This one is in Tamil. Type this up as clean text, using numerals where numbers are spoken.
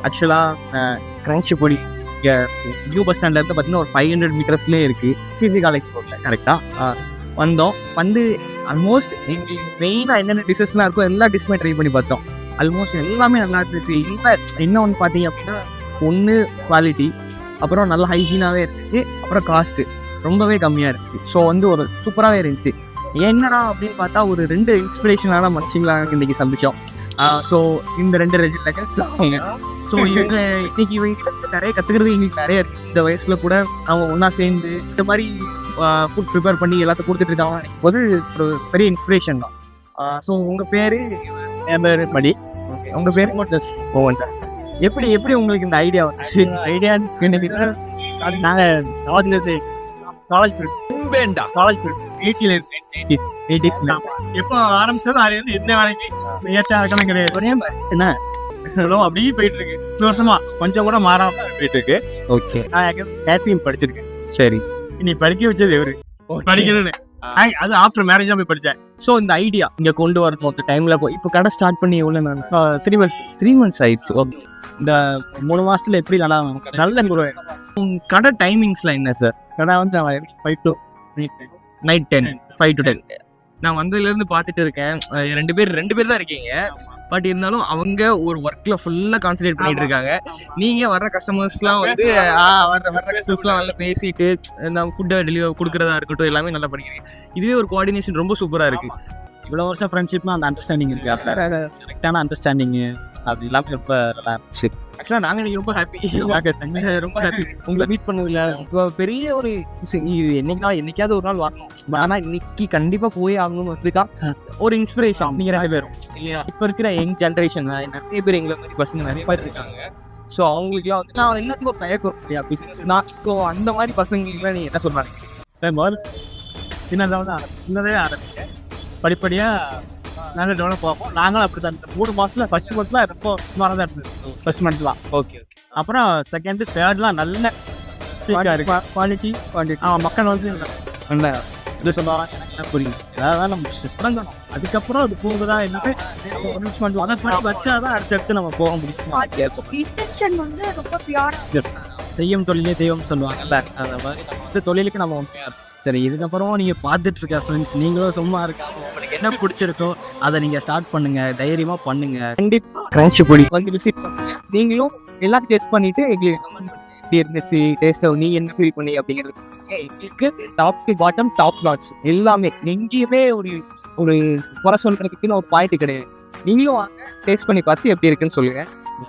ஆக்சுவலாக கிரன்ச்சி பொடி இங்கே நியூ பஸ் ஸ்டாண்ட்லேருந்து பார்த்தீங்கன்னா ஒரு 500 மீட்டர்ஸ்லேயே இருக்குது. சிசி காலேஜ் ரோட்டில் கரெக்டாக வந்தோம். வந்து ஆல்மோஸ்ட் எங்களுக்கு மெயினாக என்னென்ன டிஷ்ஷஸ்லாம் இருக்கோ எல்லா டிஷ்ஷுமே ட்ரை பண்ணி பார்த்தோம். ஆல்மோஸ்ட் எல்லாமே நல்லா இருந்துச்சு. என்ன ஒன்று பார்த்தீங்க அப்படின்னா, ஒன்று குவாலிட்டி, அப்புறம் நல்லா ஹைஜீனாகவே இருந்துச்சு, அப்புறம் காஸ்ட்டு ரொம்பவே கம்மியாக இருந்துச்சு. ஸோ வந்து ஒரு சூப்பராகவே இருந்துச்சு. என்னடா அப்படின்னு பார்த்தா ஒரு 2 இன்ஸ்பிரேஷனான மனுஷங்களாக இன்றைக்கி சந்தித்தோம். ஸோ இந்த 2 லெஜண்ட்ஸ் அவங்க. ஸோ இவங்க இன்னைக்கு இவங்க நிறைய கற்றுக்கிறது எங்களுக்கு நிறைய இருக்குது. இந்த வயசில் கூட அவங்க ஒன்றா சேர்ந்து இந்த மாதிரி ஃபுட் ப்ரிப்பேர் பண்ணி எல்லாத்தையும் கொடுத்துட்டு இருக்காங்க போது ஒரு பெரிய இன்ஸ்பிரேஷன் தான். ஸோ உங்கள் பேர்? என் பேர் மணி. ஓகே, உங்கள் பேர் மோகன் சார். எப்படி எப்படி உங்களுக்கு இந்த ஐடியா வந்துச்சு? அது நாங்கள் காலேஜ் காலேஜ் 80s இருக்கேன். 80s எப்போ ஆரம்பிச்சது அது வந்து என்ன வரைக்கும் ஏற்ற கணக்கு கிடையாது. என்ன அப்படியே போயிட்டு இருக்கு. 2 வருஷமா கொஞ்சம் கூட மாறாம போயிட்டு இருக்கு. ஓகே, நான் கேட்ரிங் படிச்சிருக்கேன். சரி. நீ படிக்க வச்சது எவரு படிக்கணும்னு அது ஆஃப்டர் மேரேஜ் தான் போய் படித்தேன். ஸோ இந்த ஐடியா இங்கே கொண்டு வரணும் அந்த டைமில் இப்போ கடை ஸ்டார்ட் பண்ணி எவ்வளோ நான் 3 months ஆயிடுச்சு. ஓகே, இந்த 3 மாசத்துல எப்படி நல்லா நல்ல கடை டைமிங்ஸ்லாம் என்ன சார்? கடை வந்து 5 to நைட் 10, 5 to 10. நான் வந்ததுலேருந்து பார்த்துட்டு இருக்கேன். 2 பேர் தான் இருக்கீங்க. பட் இருந்தாலும் அவங்க ஒரு ஒர்க்கில் ஃபுல்லாக கான்சன்ட்ரேட் பண்ணிட்டு இருக்காங்க. நீங்கள் வர்ற கஸ்டமர்ஸ்லாம் வந்து வர்ற கஸ்டமர்ஸ்லாம் நல்லா பேசிட்டு நம்ம ஃபுட்டை டெலிவரி கொடுக்குறதா இருக்கட்டும், எல்லாமே நல்லா பண்ணிக்கிறீங்க. இதுவே ஒரு கோஆர்டினேஷன் ரொம்ப சூப்பராக இருக்குது. இவ்வளோ வருஷம் ஃப்ரெண்ட்ஷிப்னா அந்த அண்டர்ஸ்டாண்டிங் இருக்குது. அதில் கரெக்டான அண்டர்ஸ்டாண்டிங்கு அது எல்லாமே ரொம்ப நல்லா இருந்துச்சு. ஆக்சுவலாக நாங்கள் இன்றைக்கி ரொம்ப ஹாப்பி, ரொம்ப ஹாப்பி உங்களை மீட் பண்ணதில்ல. இப்போ பெரிய ஒரு என்னைக்காவது ஒரு நாள் வரணும், ஆனால் இன்னைக்கு கண்டிப்பாக போய் ஆகணும்னு வந்துக்கா ஒரு இன்ஸ்பிரேஷன். நீங்கள் 2 பேரும் இல்லையா? இப்போ இருக்கிற யங் ஜென்ரேஷன் நிறைய பேர் எங்களை மாதிரி பசங்க நிறைய பேர் இருக்காங்க. ஸோ அவங்களுக்குலாம் வந்து நான் எல்லாத்துக்கும் ஒரு தயக்கம் இல்லையா பிஸ்னஸ் நான். ஸோ அந்த மாதிரி பசங்களுக்குலாம் நீங்கள் என்ன சொல்கிறாங்க? சின்னதே ஆரம்பிங்க, படிப்படியாக நாங்கள் டெவலப் ஆகும். நாங்களும் அப்படி தான். 3 மாதத்தில் ஃபர்ஸ்ட் மந்த்லாம் ரொம்ப சுமாராக தான் இருந்தது. ஃபர்ஸ்ட் மந்த்ஸ்லாம் ஓகே. அப்புறம் செகண்டு தேர்ட்லாம் நல்ல குவாலிட்டி மக்கள் வந்து நல்ல இது சொல்லுவாங்க. எனக்கு என்ன புரியும், அதாவது நம்ம தொடங்கணும். அதுக்கப்புறம் அது போகுதா என்னவே அதை பண்ணி வச்சா தான் அடுத்தடுத்து நம்ம போக முடியும். செய்யும் தொழிலே தெய்வம் சொல்லுவாங்கல்ல, அந்த மாதிரி நம்ம வந்து தொழிலுக்கு நம்ம சரி. இதுக்கப்புறம் நீங்கள் பார்த்துட்டு இருக்க ஃப்ரெண்ட்ஸ், நீங்களும் சும்மா இருக்காங்க, உங்களுக்கு என்ன பிடிச்சிருக்கோ அதை நீங்கள் ஸ்டார்ட் பண்ணுங்கள், தைரியமாக பண்ணுங்கள். கண்டிப்பாக கிரன்ச்சி பொடி வந்து விசிட் பண்ணுங்க. நீங்களும் எல்லாத்தையும் டேஸ்ட் பண்ணிவிட்டு எங்களுக்கு கமெண்ட் பண்ணுங்க எப்படி இருந்துச்சு, டேஸ்ட்டை நீங்கள் என்ன ஃபீல் பண்ணி அப்படிங்கிறது. எங்களுக்கு top to bottom top notch எல்லாமே, எங்கேயுமே ஒரு குறை சொல்கிறதுக்குன்னு ஒரு பாயிண்ட் கிடையாது. நீங்களும் வாங்க, டேஸ்ட் பண்ணி பார்த்து எப்படி இருக்குன்னு சொல்லுங்கள்.